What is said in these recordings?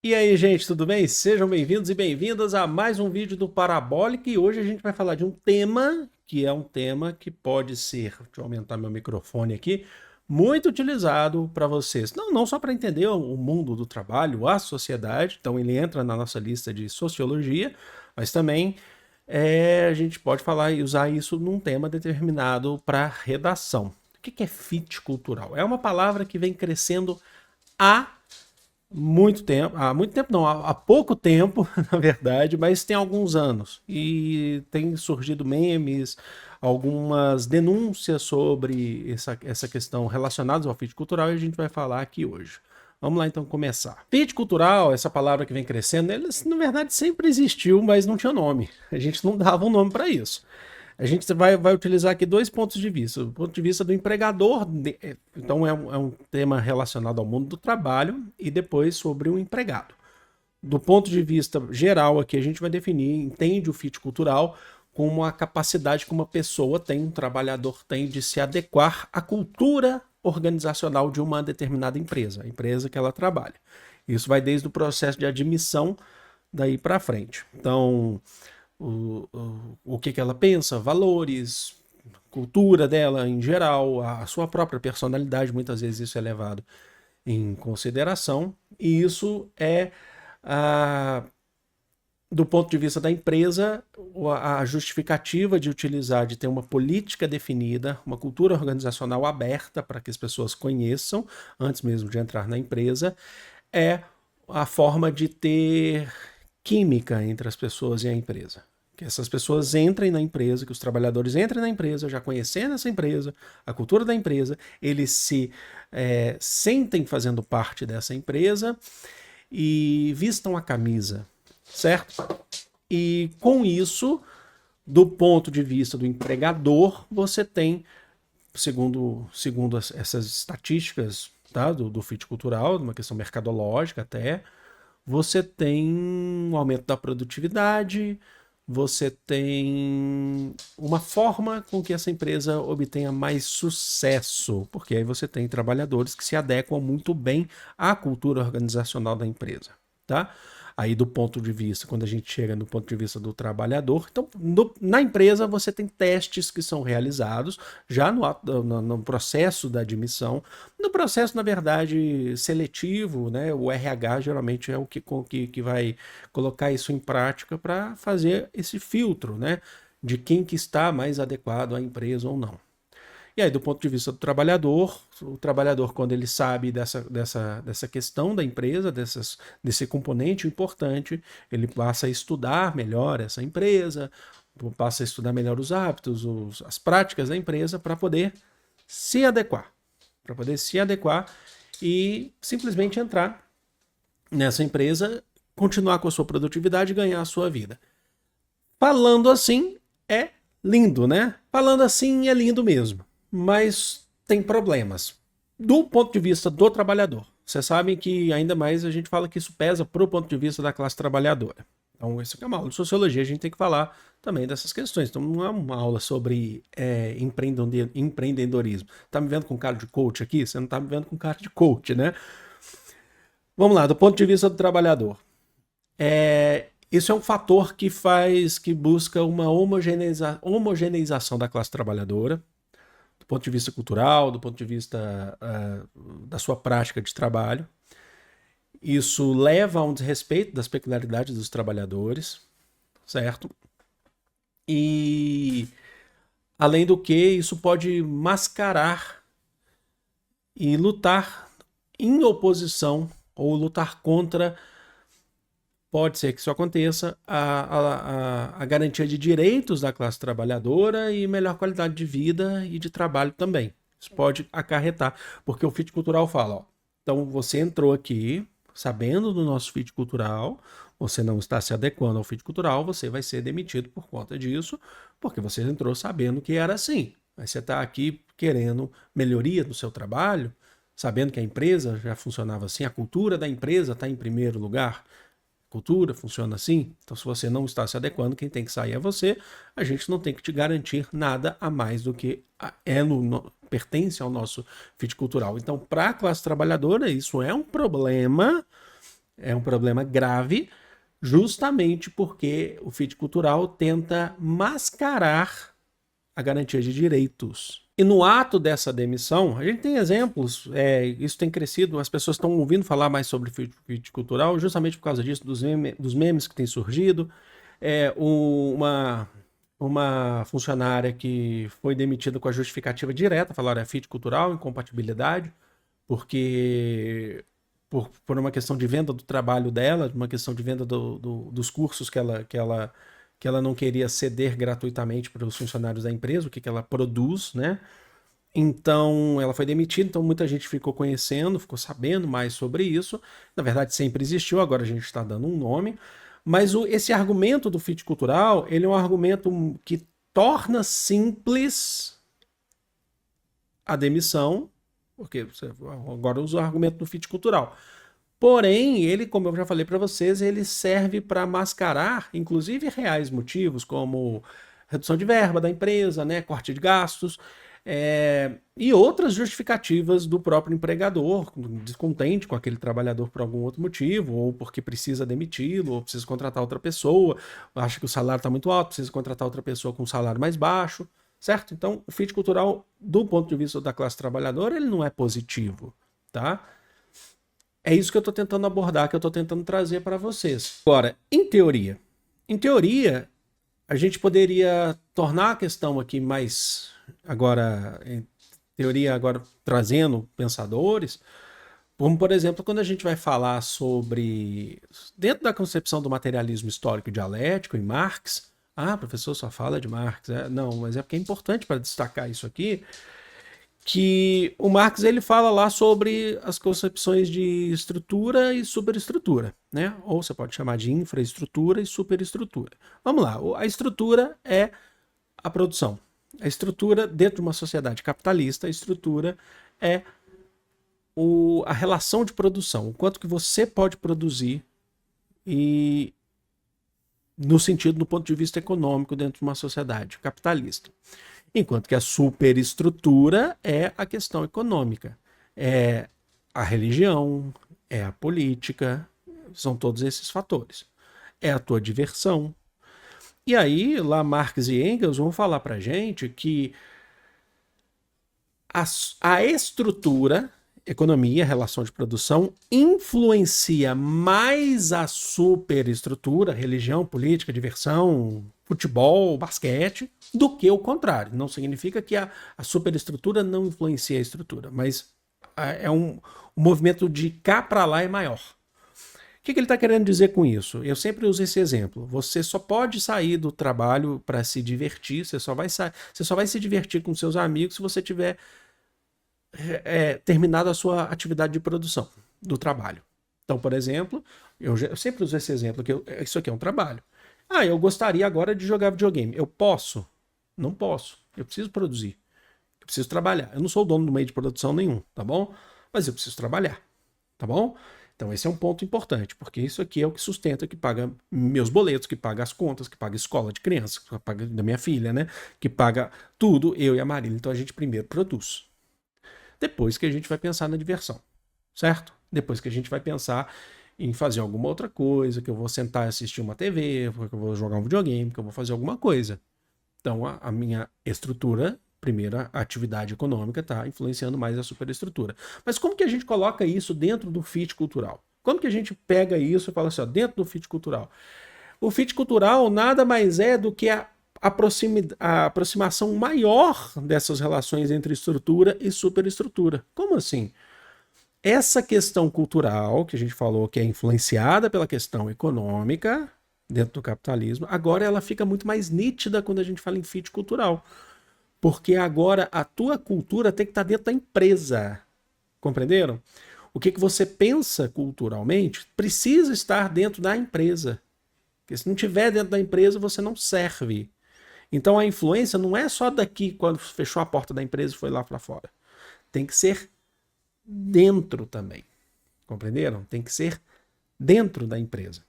E aí, gente, tudo bem? Sejam bem-vindos e bem-vindas a mais um vídeo do Parabólica e hoje a gente vai falar de um tema que é um tema que pode ser, deixa eu aumentar meu microfone aqui, muito utilizado para vocês. Não só para entender o mundo do trabalho, a sociedade, então ele entra na nossa lista de sociologia, mas também a gente pode falar e usar isso num tema determinado para redação. O que é fit cultural? É uma palavra que vem crescendo há muito tempo não, há pouco tempo, na verdade, mas tem alguns anos. E tem surgido memes, algumas denúncias sobre essa questão relacionadas ao fit cultural e a gente vai falar aqui hoje. Vamos lá então começar. Fit cultural, essa palavra que vem crescendo, ela, na verdade sempre existiu, mas não tinha nome. A gente não dava um nome para isso. A gente vai utilizar aqui dois pontos de vista. O ponto de vista do empregador, então é um tema relacionado ao mundo do trabalho, e depois sobre o empregado. Do ponto de vista geral aqui, a gente vai definir, entende o fit cultural como a capacidade que uma pessoa tem, um trabalhador tem, de se adequar à cultura organizacional de uma determinada empresa, a empresa que ela trabalha. Isso vai desde o processo de admissão daí para frente. Então, o que ela pensa, valores, cultura dela em geral, a sua própria personalidade, muitas vezes isso é levado em consideração, e isso é, ah, do ponto de vista da empresa, a justificativa de utilizar, de ter uma política definida, uma cultura organizacional aberta para que as pessoas conheçam, antes mesmo de entrar na empresa, é a forma de ter química entre as pessoas e a empresa. Que essas pessoas entrem na empresa, que os trabalhadores entrem na empresa, já conhecendo essa empresa, a cultura da empresa, eles se sentem fazendo parte dessa empresa e vistam a camisa, certo? E com isso, do ponto de vista do empregador, você tem, segundo essas estatísticas, tá, do fit cultural, uma questão mercadológica até, você tem um aumento da produtividade, você tem uma forma com que essa empresa obtenha mais sucesso, porque aí você tem trabalhadores que se adequam muito bem à cultura organizacional da empresa, tá? Aí do ponto de vista, quando a gente chega no ponto de vista do trabalhador, então na empresa você tem testes que são realizados já no processo da admissão, no processo, na verdade, seletivo, né? O RH geralmente é o que vai colocar isso em prática para fazer esse filtro, né? De quem que está mais adequado à empresa ou não. E aí, do ponto de vista do trabalhador, o trabalhador, quando ele sabe dessa questão da empresa, desse componente importante, ele passa a estudar melhor essa empresa, passa a estudar melhor os hábitos, as práticas da empresa para poder se adequar. Para poder se adequar e simplesmente entrar nessa empresa, continuar com a sua produtividade e ganhar a sua vida. Falando assim é lindo, né? Falando assim é lindo mesmo, mas tem problemas. Do ponto de vista do trabalhador, vocês sabem que ainda mais a gente fala que isso pesa pro ponto de vista da classe trabalhadora. Então, isso aqui é uma aula de sociologia, a gente tem que falar também dessas questões. Então, não é uma aula sobre empreendedorismo. Tá me vendo com cara de coach aqui? Você não tá me vendo com cara de coach, né? Vamos lá, do ponto de vista do trabalhador. Isso é um fator que busca uma homogeneização da classe trabalhadora, do ponto de vista cultural, do ponto de vista da sua prática de trabalho. Isso leva a um desrespeito das peculiaridades dos trabalhadores, certo? E, além do que, isso pode mascarar e lutar em oposição ou lutar contra, pode ser que isso aconteça, a garantia de direitos da classe trabalhadora e melhor qualidade de vida e de trabalho também. Isso pode acarretar, porque o fit cultural fala, ó, então você entrou aqui sabendo do nosso fit cultural, você não está se adequando ao fit cultural, você vai ser demitido por conta disso, porque você entrou sabendo que era assim. Mas você está aqui querendo melhoria no seu trabalho, sabendo que a empresa já funcionava assim, a cultura da empresa está em primeiro lugar, cultura funciona assim, então se você não está se adequando, quem tem que sair é você, a gente não tem que te garantir nada a mais do que pertence ao nosso fit cultural. Então, para a classe trabalhadora, isso é um problema É um problema grave, justamente porque o fit cultural tenta mascarar a garantia de direitos. E no ato dessa demissão, a gente tem exemplos, isso tem crescido, as pessoas estão ouvindo falar mais sobre fit cultural justamente por causa disso, dos memes que têm surgido. Uma funcionária que foi demitida com a justificativa direta, falaram fit cultural, incompatibilidade, porque por uma questão de venda do trabalho dela, uma questão de venda dos cursos que ela não queria ceder gratuitamente para os funcionários da empresa, o que ela produz, né? Então, ela foi demitida, então muita gente ficou conhecendo, ficou sabendo mais sobre isso. Na verdade, sempre existiu, agora a gente está dando um nome. Mas esse argumento do fit cultural, ele é um argumento que torna simples a demissão, porque você agora usa o argumento do fit cultural. Porém, ele, como eu já falei para vocês, ele serve para mascarar, inclusive, reais motivos, como redução de verba da empresa, né, corte de gastos, e outras justificativas do próprio empregador, descontente com aquele trabalhador por algum outro motivo, ou porque precisa demiti-lo, ou precisa contratar outra pessoa, acha que o salário está muito alto, precisa contratar outra pessoa com um salário mais baixo, certo? Então, o fit cultural, do ponto de vista da classe trabalhadora, ele não é positivo, tá? É isso que eu estou tentando abordar, que eu estou tentando trazer para vocês. Agora, em teoria, a gente poderia tornar a questão aqui mais, agora, em teoria, agora trazendo pensadores, como, por exemplo, quando a gente vai falar sobre, dentro da concepção do materialismo histórico e dialético, em Marx, professor, só fala de Marx. Não, mas é porque é importante para destacar isso aqui, que o Marx ele fala lá sobre as concepções de estrutura e superestrutura, né? Ou você pode chamar de infraestrutura e superestrutura. Vamos lá, a estrutura é a produção. A estrutura, dentro de uma sociedade capitalista, a estrutura é a relação de produção, o quanto que você pode produzir e no sentido, do ponto de vista econômico, dentro de uma sociedade capitalista. Enquanto que a superestrutura é a questão econômica. É a religião, é a política, são todos esses fatores. É a tua diversão. E aí, lá Marx e Engels vão falar pra gente que a estrutura, economia, relação de produção, influencia mais a superestrutura, religião, política, diversão, futebol, basquete, do que o contrário. Não significa que a superestrutura não influencia a estrutura, mas o movimento de cá para lá é maior. O que ele está querendo dizer com isso? Eu sempre uso esse exemplo. Você só pode sair do trabalho para se divertir, você só vai se divertir com seus amigos se você tiver terminado a sua atividade de produção do trabalho. Então, por exemplo, eu sempre uso esse exemplo, que isso aqui é um trabalho. Eu gostaria agora de jogar videogame. Eu posso? Não posso. Eu preciso produzir. Eu preciso trabalhar. Eu não sou o dono do meio de produção nenhum, tá bom? Mas eu preciso trabalhar, tá bom? Então esse é um ponto importante, porque isso aqui é o que sustenta, que paga meus boletos, que paga as contas, que paga a escola de criança, que paga da minha filha, né? Que paga tudo, eu e a Marília. Então a gente primeiro produz. Depois que a gente vai pensar na diversão, certo? Depois que a gente vai pensar em fazer alguma outra coisa, que eu vou sentar e assistir uma TV, que eu vou jogar um videogame, que eu vou fazer alguma coisa. Então a minha estrutura, primeira atividade econômica, está influenciando mais a superestrutura. Mas como que a gente coloca isso dentro do fit cultural? Como que a gente pega isso e fala assim, dentro do fit cultural? O fit cultural nada mais é do que a aproximação maior dessas relações entre estrutura e superestrutura. Como assim? Essa questão cultural, que a gente falou que é influenciada pela questão econômica dentro do capitalismo, agora ela fica muito mais nítida quando a gente fala em fit cultural. Porque agora a tua cultura tem que estar dentro da empresa. Compreenderam? O que você pensa culturalmente precisa estar dentro da empresa. Porque se não estiver dentro da empresa, você não serve. Então a influência não é só daqui, quando fechou a porta da empresa e foi lá para fora. Tem que ser dentro também. Compreenderam? Tem que ser dentro da empresa.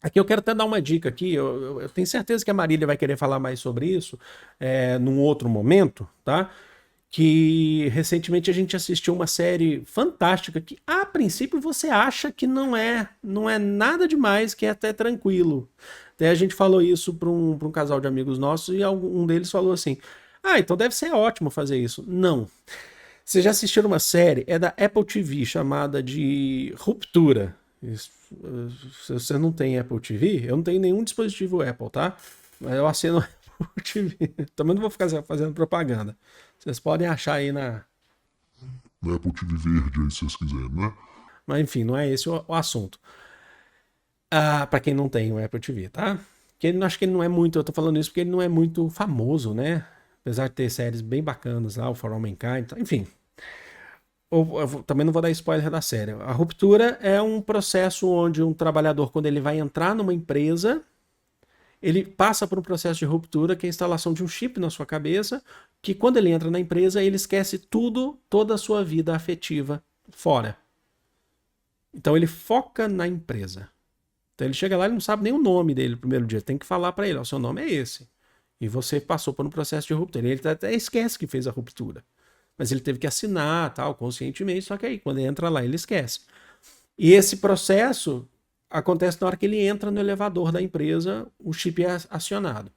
Aqui eu quero até dar uma dica aqui, eu tenho certeza que a Marília vai querer falar mais sobre isso num outro momento, tá? que recentemente a gente assistiu uma série fantástica que a princípio você acha que não é nada demais, que é até tranquilo. Até a gente falou isso para um casal de amigos nossos e um deles falou assim: ah, então deve ser ótimo fazer isso. Não. Vocês já assistiram uma série, é da Apple TV, chamada de Ruptura. Se você não tem Apple TV, eu não tenho nenhum dispositivo Apple, tá? Mas eu assino Apple TV. Também não vou ficar fazendo propaganda. Vocês podem achar aí na Apple TV verde aí, se vocês quiserem, né? Mas enfim, não é esse o assunto. Para quem não tem o Apple TV, tá? Que ele, acho que ele não é muito, eu tô falando isso porque ele não é muito famoso, né? Apesar de ter séries bem bacanas lá, o For All Mankind, enfim. Eu também não vou dar spoiler da série. A ruptura é um processo onde um trabalhador, quando ele vai entrar numa empresa, ele passa por um processo de ruptura, que é a instalação de um chip na sua cabeça, que quando ele entra na empresa, ele esquece tudo, toda a sua vida afetiva fora. Então ele foca na empresa. Então ele chega lá e não sabe nem o nome dele no primeiro dia. Tem que falar para ele, o seu nome é esse. E você passou por um processo de ruptura. Ele até esquece que fez a ruptura. Mas ele teve que assinar, tal, conscientemente, só que aí, quando ele entra lá, ele esquece. E esse processo acontece na hora que ele entra no elevador da empresa, o chip é acionado.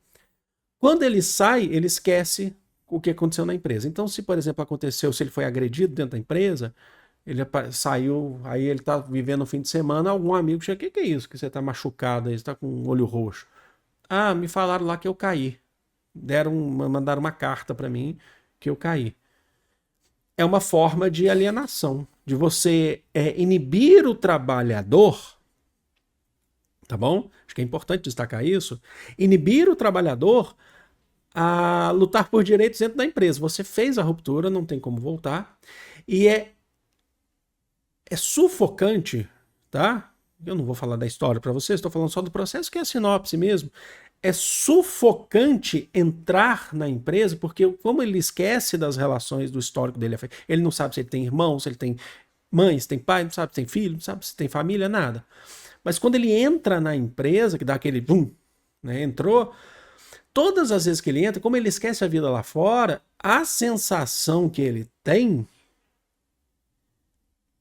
Quando ele sai, ele esquece o que aconteceu na empresa. Então, se, por exemplo, aconteceu, se ele foi agredido dentro da empresa, ele saiu, aí ele tá vivendo o fim de semana, algum amigo chega, o que é isso? Que você tá machucado aí, você tá com um olho roxo. Ah, me falaram lá que eu caí. Mandaram uma carta para mim que eu caí. É uma forma de alienação, de você inibir o trabalhador, tá bom? Acho que é importante destacar isso. Inibir o trabalhador a lutar por direitos dentro da empresa. Você fez a ruptura, não tem como voltar, e é sufocante, tá? Eu não vou falar da história para vocês, estou falando só do processo, que é a sinopse mesmo. É sufocante entrar na empresa, porque como ele esquece das relações do histórico dele, ele não sabe se ele tem irmão, se ele tem mãe, se tem pai, não sabe se tem filho, não sabe se tem família, nada. Mas quando ele entra na empresa, que dá aquele bum, né, entrou, todas as vezes que ele entra, como ele esquece a vida lá fora, a sensação que ele tem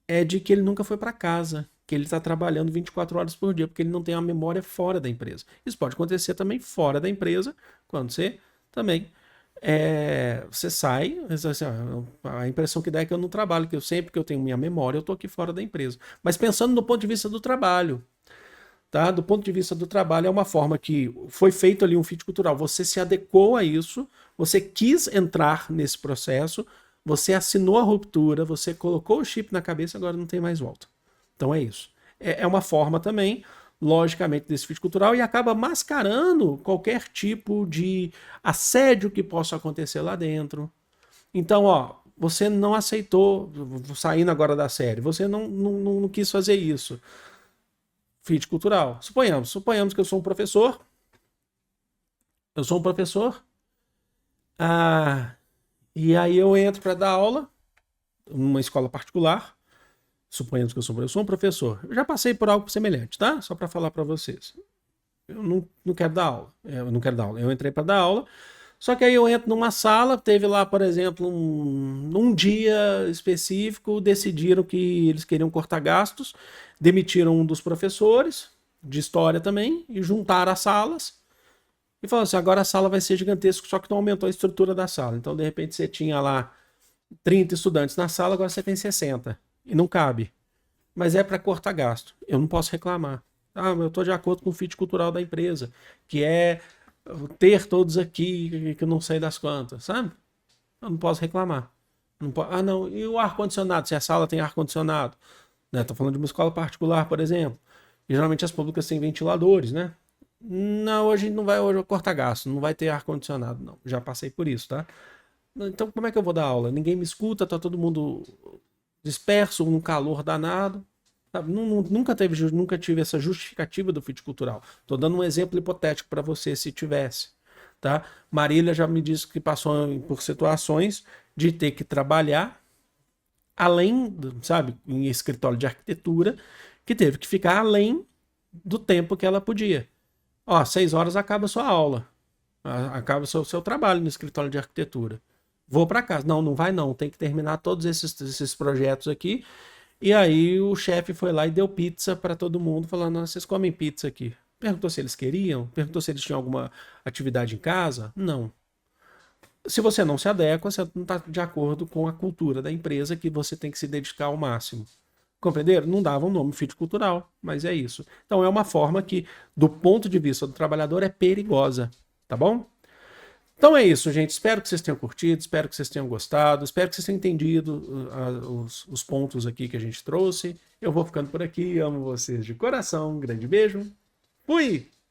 é de que ele nunca foi para casa, que ele está trabalhando 24 horas por dia, porque ele não tem uma memória fora da empresa. Isso pode acontecer também fora da empresa, quando você também você sai, assim, a impressão que dá é que eu não trabalho, que eu sempre que eu tenho minha memória, eu estou aqui fora da empresa. Mas pensando do ponto de vista do trabalho, tá? Do ponto de vista do trabalho, é uma forma que foi feito ali um fit cultural. Você se adequou a isso, você quis entrar nesse processo, você assinou a ruptura, você colocou o chip na cabeça, agora não tem mais volta. Então é isso. É uma forma também, logicamente, desse fit cultural e acaba mascarando qualquer tipo de assédio que possa acontecer lá dentro. Então, ó, você não aceitou, saindo agora da série, você não quis fazer isso. Fit cultural. Suponhamos que eu sou um professor. E aí eu entro para dar aula numa escola particular. Suponhamos que eu sou um professor. Eu já passei por algo semelhante, tá? Só para falar para vocês. Eu não quero dar aula. Eu não quero dar aula. Eu entrei para dar aula. Só que aí eu entro numa sala, teve lá, por exemplo, num dia específico, decidiram que eles queriam cortar gastos, demitiram um dos professores, de história também, e juntaram as salas, e falaram assim, agora a sala vai ser gigantesca, só que não aumentou a estrutura da sala. Então, de repente, você tinha lá 30 estudantes na sala, agora você tem 60. E não cabe. Mas é para cortar gasto. Eu não posso reclamar. Eu estou de acordo com o fit cultural da empresa, que é ter todos aqui, que eu não sei das quantas, sabe? Eu não posso reclamar. Não, e o ar-condicionado? Se a sala tem ar-condicionado? Né? Tô falando de uma escola particular, por exemplo. E geralmente as públicas têm ventiladores, né? Não, hoje não vai cortar gasto, não vai ter ar-condicionado, não. Já passei por isso, tá? Então, como é que eu vou dar aula? Ninguém me escuta, tá todo mundo disperso, num calor danado. Nunca tive essa justificativa do fit cultural. Estou dando um exemplo hipotético para você, se tivesse. Tá? Marília já me disse que passou por situações de ter que trabalhar além, sabe, em escritório de arquitetura, que teve que ficar além do tempo que ela podia. 6 horas acaba a sua aula, acaba o seu trabalho no escritório de arquitetura. Vou para casa. Não, não vai não, tem que terminar todos esses projetos aqui. E aí o chefe foi lá e deu pizza para todo mundo, falando, vocês comem pizza aqui. Perguntou se eles queriam, perguntou se eles tinham alguma atividade em casa. Não. Se você não se adequa, você não está de acordo com a cultura da empresa que você tem que se dedicar ao máximo. Compreenderam? Não dava um nome fit cultural, mas é isso. Então é uma forma que, do ponto de vista do trabalhador, é perigosa, tá bom? Então é isso, gente. Espero que vocês tenham curtido, espero que vocês tenham gostado, espero que vocês tenham entendido os pontos aqui que a gente trouxe. Eu vou ficando por aqui, amo vocês de coração, um grande beijo, fui!